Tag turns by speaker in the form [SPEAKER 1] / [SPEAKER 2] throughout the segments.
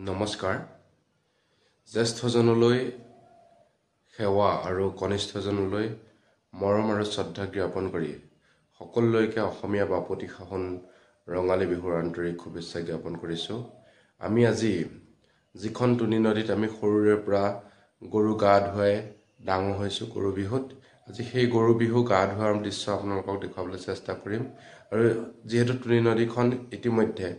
[SPEAKER 1] নমস্কাৰ জ্যেষ্ঠজনলৈ সেৱা আৰু কনিষ্ঠজনলৈ মৰম আৰু শ্ৰদ্ধা জ্ঞাপন কৰি সকলোলৈকে অসমীয়া বাপতি সাহোন ৰঙালী বিহুৰ আন্তৰিক শুভেচ্ছা জ্ঞাপন কৰিছোঁ। আমি আজি যিখন তুনি নদীত আমি সৰুৰে পৰা গৰু গা ধুৱাই ডাঙৰ হৈছোঁ গৰু বিহুত, আজি সেই গৰু বিহু গা ধোৱাৰ দৃশ্য আপোনালোকক দেখুৱাবলৈ চেষ্টা কৰিম। আৰু যিহেতু তুনি নদীখন ইতিমধ্যে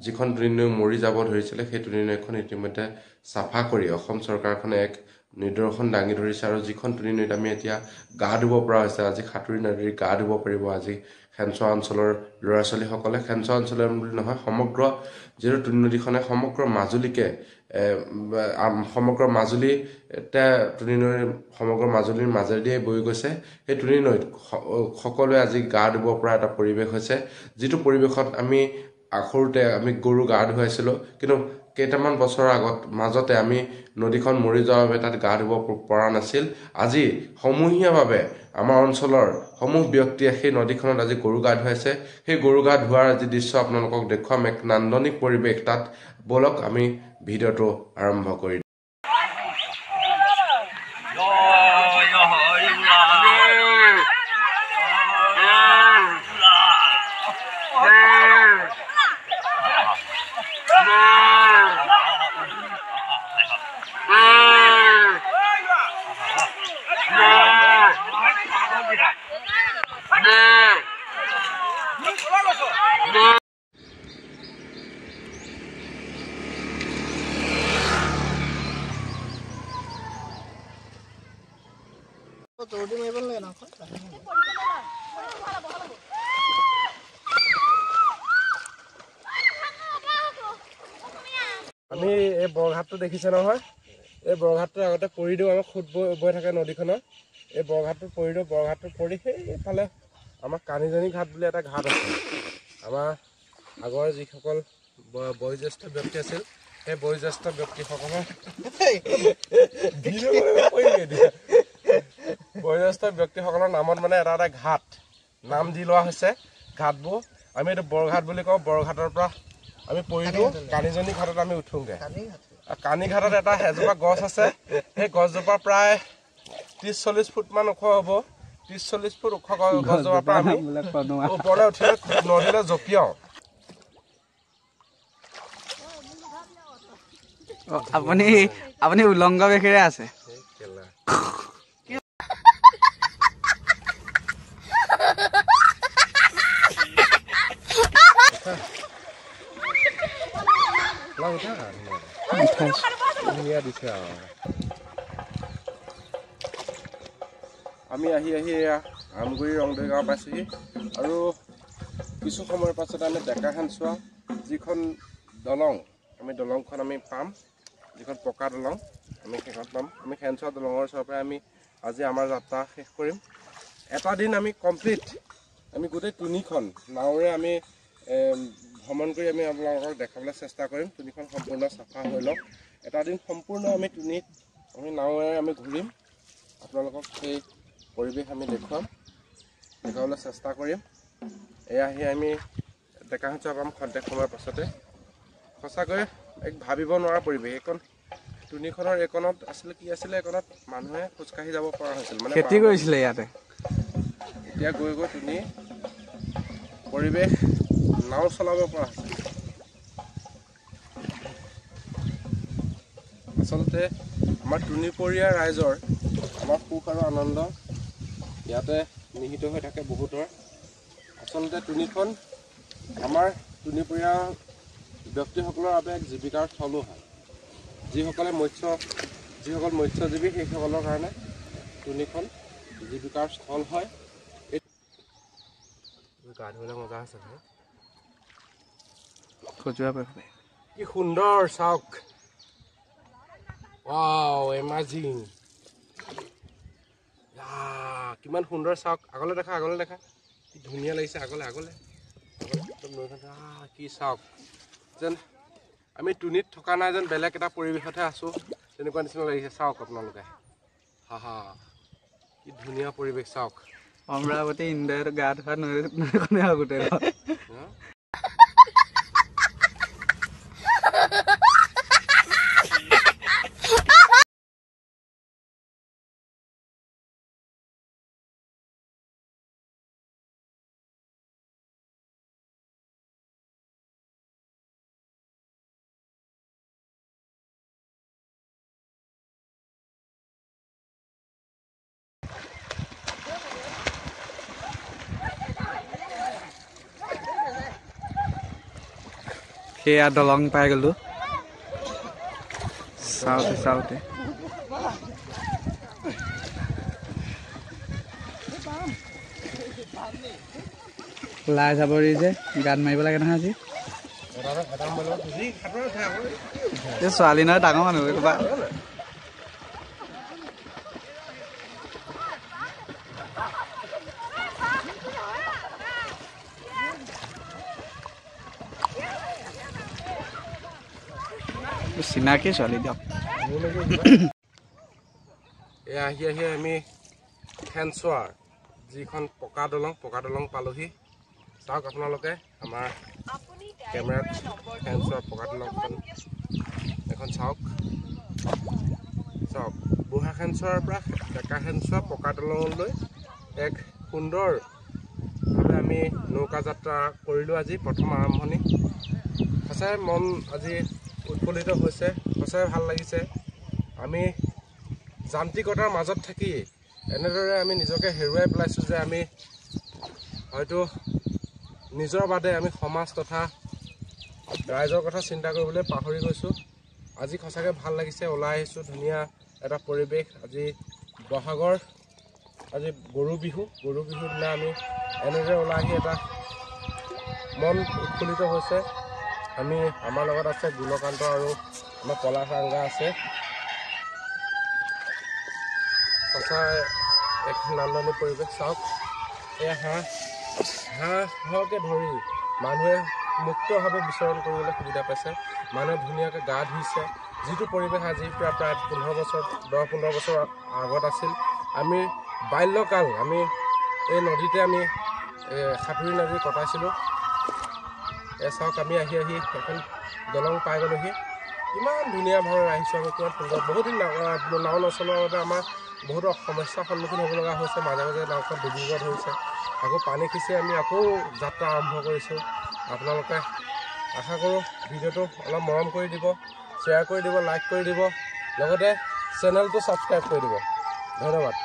[SPEAKER 1] যিখন তুনি নৈ মৰি যাব ধৰিছিলে সেই তুনি নৈখন ইতিমধ্যে চাফা কৰি অসম চৰকাৰখনে এক নিদৰ্শন দাঙি ধৰিছে। আৰু যিখন তুনি নৈত আমি এতিয়া গা ধুব পৰা হৈছে, আজি সাঁতুৰি নাদুৰি গা ধুব পাৰিব আজি খেনচোৱা অঞ্চলৰ ল'ৰা ছোৱালীসকলে। খেনচোৱা অঞ্চলৰ বুলি নহয়, সমগ্ৰ যিহেতু তুনি নদীখনে সমগ্ৰ মাজুলীকে সমগ্ৰ মাজুলীতে তুনি নৈ সমগ্ৰ মাজুলীৰ মাজেদিয়ে বৈ গৈছে। সেই তুনি নৈত সকলোৱে আজি গা ধুব পৰা এটা পৰিৱেশ হৈছে, যিটো পৰিৱেশত আমি সৰুতে আমি গৰু গা ধুৱাইছিলোঁ, কিন্তু কেইটামান বছৰৰ মাজতে আমি নদীখন মৰি যোৱাৰ বাবে তাত গা ধুব পৰা নাছিল। আজি সমূহীয়াভাৱে আমাৰ অঞ্চলৰ সমূহ ব্যক্তিয়ে সেই নদীখনত আজি গৰু গা ধুৱাইছে। সেই গৰু গা ধোৱাৰ আজি দৃশ্য আপোনালোকক দেখুৱাম, এক নান্দনিক পৰিৱেশ তাত। বলক আমি ভিডিঅ'টো আৰম্ভ কৰি
[SPEAKER 2] আমি এই বৰঘাটটো দেখিছে নহয়, এই বৰঘাটটো আগতে পৰি দিওঁ, আমাৰ খুদ বৈ থাকে নদীখনত। এই বৰঘাটটো পৰি দিওঁ, বৰঘাটটো পৰি সেইফালে আমাৰ কানিজনী ঘাট বুলি এটা ঘাট আছে। আমাৰ আগৰ যিসকল বয়োজ্যেষ্ঠ ব্যক্তি আছিল, সেই বয়োজ্যেষ্ঠ ব্যক্তিসকলৰ বয়োজ্যেষ্ঠ ব্যক্তিসকলৰ নামত মানে এটা এটা ঘাট নাম দি লোৱা হৈছে। ঘাটবোৰ আমি এইটো বৰঘাট বুলি কওঁ। বৰঘাটৰ পৰা আমি পৰি দিওঁ, কানিজনী ঘাটত আমি উঠোঁগৈ। কানি ঘাটত এটা এজোপা গছ আছে, সেই গছজোপা প্ৰায় 30-40 ফুটমান ওখ হ'ব। 30-40 ফুট ওখ গছজোপাৰ পৰা আমি ওপৰলৈ উঠিলে নদীলৈ জঁপিয়াওঁ।
[SPEAKER 3] আপুনি উলংগ বেশেৰে আছে।
[SPEAKER 2] আমি আহি আমগুৰি ৰংদৈ গাঁও পাইছোঁহি, আৰু কিছু সময়ৰ পাছত আমি ডেকা খেনচোৱা যিখন দলং, আমি দলংখন আমি পাম, যিখন পকা দলং আমি সেইখন পাম। আমি খেনচোৱা দলঙৰ ওচৰৰ পৰাই আমি আজি আমাৰ যাত্ৰা শেষ কৰিম। এটা দিন আমি কমপ্লিট আমি গোটেই তুনিখন নাৱেৰে আমি ভ্ৰমণ কৰি আমি আপোনালোকক দেখাবলৈ চেষ্টা কৰিম। তুনিখন সম্পূৰ্ণ চাফা হৈ লওক। এটা দিন সম্পূৰ্ণ আমি তুনিত আমি নাৱেৰে আমি ঘূৰিম, আপোনালোকক সেই পৰিৱেশ আমি দেখাবলৈ চেষ্টা কৰিম। এয়া আহি আমি ডেকা খেনচোৱা পাম খন্তেক সময়ৰ পাছতে। সঁচাকৈ এক ভাবিব নোৱাৰা পৰিৱেশ। এইখন তুনিখনৰ এইকণত আছিলে কি আছিলে, এইকণত মানুহে খোজকাঢ়ি যাব পৰা হৈছিল, মানে
[SPEAKER 3] খেতি কৰিছিলে ইয়াতে।
[SPEAKER 2] এতিয়া গৈ গৈ তুনি পৰিৱেশ নাও চলাব পৰা হৈছে। আচলতে আমাৰ তুনিপৰীয়া ৰাইজৰ আমাৰ সুখ আৰু আনন্দ ইয়াতে নিহিত হৈ থাকে বহুতৰ। আচলতে তুনিখন আমাৰ তুনিপৰীয়া ব্যক্তিসকলৰ বাবে এক জীৱিকাৰ স্থলো হয়। যিসকল মৎস্যজীৱী সেইসকলৰ কাৰণে তুনিখন জীৱিকাৰ স্থল হয়। গা ধুবলৈ মজা আছে ভাই, কি সুন্দৰ চাওক। ৱাও, এমাজিং, কিমান সুন্দৰ চাওক। আগলৈ দেখা কি ধুনীয়া লাগিছে। আগলৈ কি চাওক, যেন আমি তুনিত থকা নাই, যেন বেলেগ এটা পৰিৱেশতহে আছোঁ তেনেকুৱা নিচিনা লাগিছে। চাওক আপোনালোকে, কি ধুনীয়া পৰিৱেশ চাওক।
[SPEAKER 3] অমৰাৱতী ইন্দ্ৰই গা ধোৱা নৈখনে গোটেই সেয়া দলং পাই গ'লো চাওঁতে লাই যাবৰি যে গান মাৰিব লাগে নহয় আজি এই ছোৱালী নহয় ডাঙৰ মানুহ ক'বা চিনাকি ছোৱালী দিয়ক
[SPEAKER 2] আহি আমি খেনচোৱাৰ যিখন পকা দলং পালোহি চাওক আপোনালোকে আমাৰ কেমেৰাত খেনচোৱাৰ পকা দলংখন এখন চাওক বুঢ়া খেনচোৱাৰ পৰা ডেকা খেনচোৱা পকা দলঙলৈ এক সুন্দৰভাৱে আমি নৌকা যাত্ৰা কৰিলোঁ আজি প্ৰথম আৰম্ভণি সঁচাই মন আজি উৎফুল্লিত হৈছে সঁচাই ভাল লাগিছে আমি যান্ত্ৰিকতাৰ মাজত থাকি এনেদৰে আমি নিজকে হেৰুৱাই পেলাইছোঁ যে আমি হয়তো নিজৰ বাদে আমি সমাজ তথা ৰাইজৰ কথা চিন্তা কৰিবলৈ পাহৰি গৈছোঁ আজি সঁচাকৈ ভাল লাগিছে ওলাই আহিছোঁ ধুনীয়া এটা পৰিৱেশ আজি বহাগৰ আজি গৰু বিহুৰ দিনা আমি এনেদৰে ওলাই আহি এটা মন উৎফুল্লিত হৈছে আমি আমাৰ লগত আছে গুণকান্ত আৰু আমাৰ পলাশ ৰাংগা আছে সঁচাই এক নান্দনিক পৰিৱেশ চাওক এই হাঁহকে ধৰি মানুহে মুক্তভাৱে বিচৰণ কৰিবলৈ সুবিধা পাইছে মানুহে ধুনীয়াকৈ গা ধুইছে যিটো পৰিৱেশ আজি প্ৰায় 10-15 বছৰ আগত আছিল আমি বাল্যকাল আমি এই নদীতে আমি সাঁতুৰি নদী কটাইছিলোঁ চাওক আমি আহি এখন দলং পাই গ'লোহি ইমান ধুনীয়াভাৱে আহিছোঁ আমি কিমান সুন্দৰ বহুত দিন নাও নচলোৱাৰ বাবে আমাৰ বহুতো সমস্যাৰ সন্মুখীন হ'ব লগা হৈছে মাজে নাওখন ডুবিব ধৰিছে আকৌ পানী সিঁচি আমি আকৌ যাত্ৰা আৰম্ভ কৰিছোঁ আপোনালোকে আশা কৰোঁ ভিডিঅ'টো অলপ মৰম কৰি দিব শ্বেয়াৰ কৰি দিব লাইক কৰি দিব লগতে চেনেলটো ছাবস্ক্ৰাইব কৰি দিব ধন্যবাদ